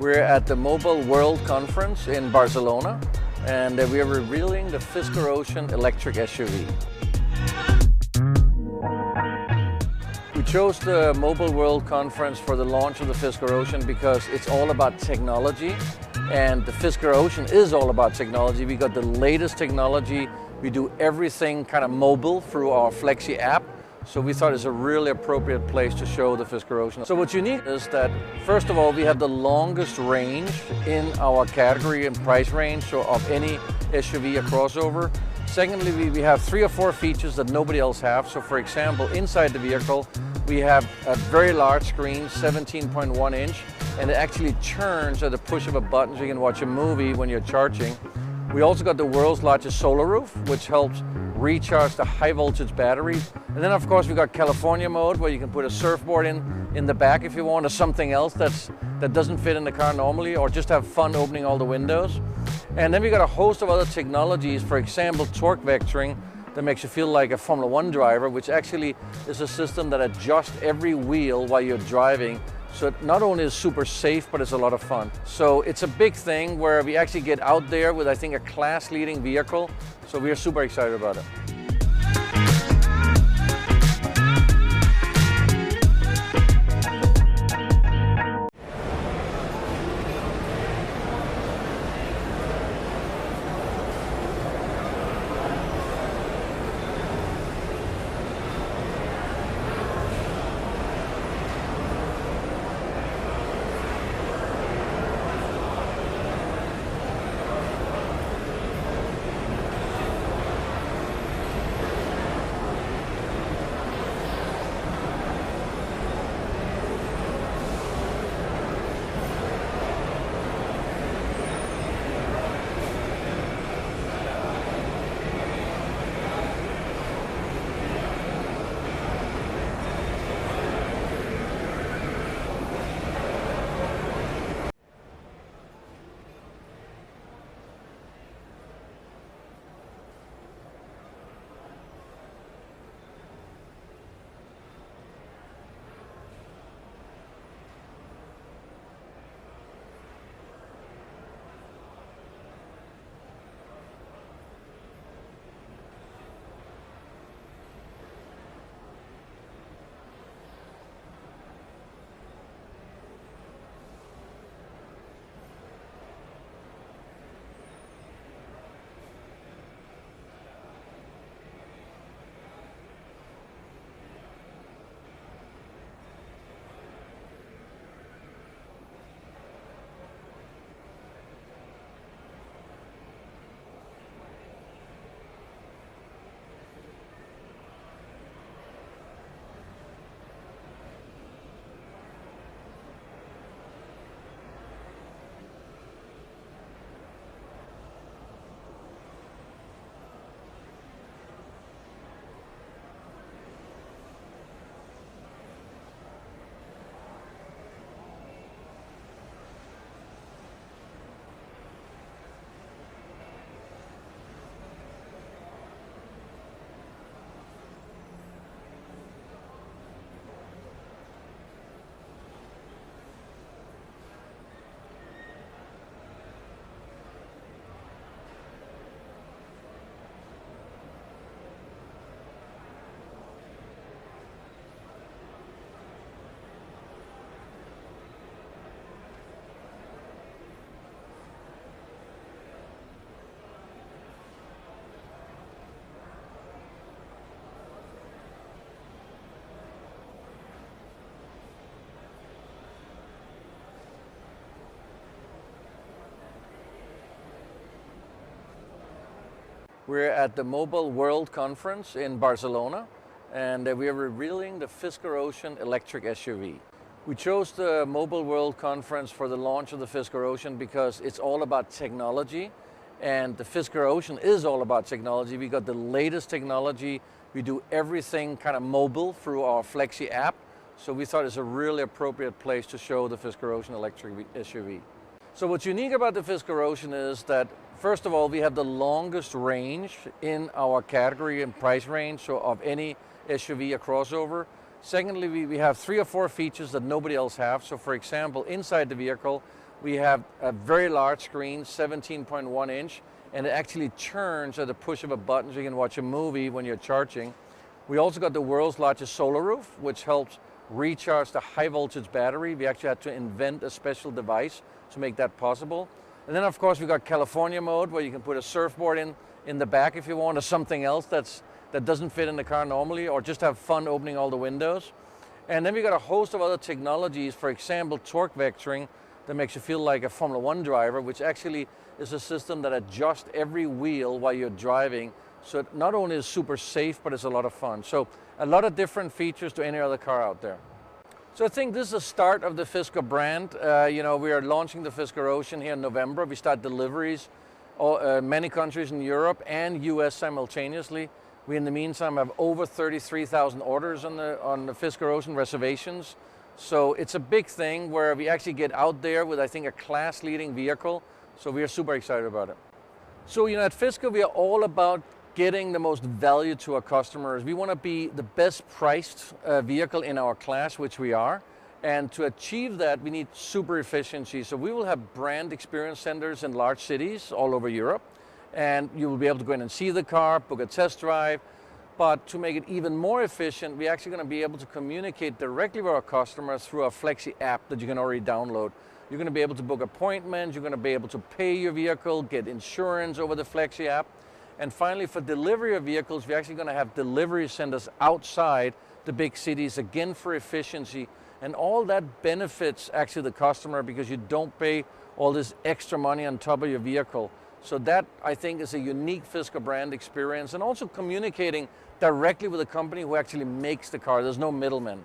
We're at the Mobile World Conference in Barcelona, and we are revealing the Fisker Ocean electric SUV. We chose the Mobile World Conference for the launch of the Fisker Ocean because it's all about technology, and the Fisker Ocean is all about technology. We got the latest technology. We do everything kind of mobile through our Flexi app. So we thought it's a really appropriate place to show the Fisker Ocean. So what's unique is that, first of all, we have the longest range in our category and price range, so of any SUV or crossover. Secondly, we have 3 or 4 features that nobody else has. So for example, inside the vehicle, we have a very large screen, 17.1 inch, and it actually turns at the push of a button so you can watch a movie when you're charging. We also got the world's largest solar roof, which helps recharge the high voltage batteries. And then of course we got California mode, where you can put a surfboard in the back if you want, or something else that doesn't fit in the car normally, or just have fun opening all the windows. And then we got a host of other technologies, for example torque vectoring, that makes you feel like a Formula 1 driver, which actually is a system that adjusts every wheel while you're driving. So it not only is super safe, but it's a lot of fun. So it's a big thing where we actually get out there with, I think, a class-leading vehicle. So we are super excited about it. We're at the Mobile World Conference in Barcelona, and we are revealing the Fisker Ocean electric SUV. We chose the Mobile World Conference for the launch of the Fisker Ocean because it's all about technology, and the Fisker Ocean is all about technology. We got the latest technology. We do everything kind of mobile through our Flexi app. So we thought it's a really appropriate place to show the Fisker Ocean electric SUV. So what's unique about the Fisker Ocean is that, first of all, we have the longest range in our category and price range, so of any SUV or crossover. Secondly, we have 3 or 4 features that nobody else has. So for example, inside the vehicle, We have a very large screen, 17.1 inch, and it actually churns at the push of a button so you can watch a movie when you're charging. We also got the world's largest solar roof, which helps recharge the high voltage battery. We actually had to invent a special device to make that possible. And then of course we got California mode, where you can put a surfboard in the back if you want, or something else that doesn't fit in the car normally, or just have fun opening all the windows. And then we got a host of other technologies, for example, torque vectoring, that makes you feel like a Formula One driver, which actually is a system that adjusts every wheel while you're driving. So it not only is super safe, but it's a lot of fun. So a lot of different features to any other car out there. So I think this is the start of the Fisker brand. We are launching the Fisker Ocean here in November. We start deliveries many countries in Europe and US simultaneously. We, in the meantime, have over 33,000 orders on the Fisker Ocean reservations. So it's a big thing where we actually get out there with, I think, a class-leading vehicle. So we are super excited about it. So, at Fisker, we are all about getting the most value to our customers. We want to be the best priced vehicle in our class, which we are. And to achieve that, we need super efficiency. So we will have brand experience centers in large cities all over Europe. And you will be able to go in and see the car, book a test drive. But to make it even more efficient, we're actually going to be able to communicate directly with our customers through our Flexi app that you can already download. You're going to be able to book appointments, you're going to be able to pay your vehicle, get insurance over the Flexi app. And finally, for delivery of vehicles, we're actually going to have delivery centers outside the big cities, again for efficiency. And all that benefits actually the customer, because you don't pay all this extra money on top of your vehicle. So that, I think, is a unique Fisker brand experience, and also communicating directly with the company who actually makes the car. There's no middleman.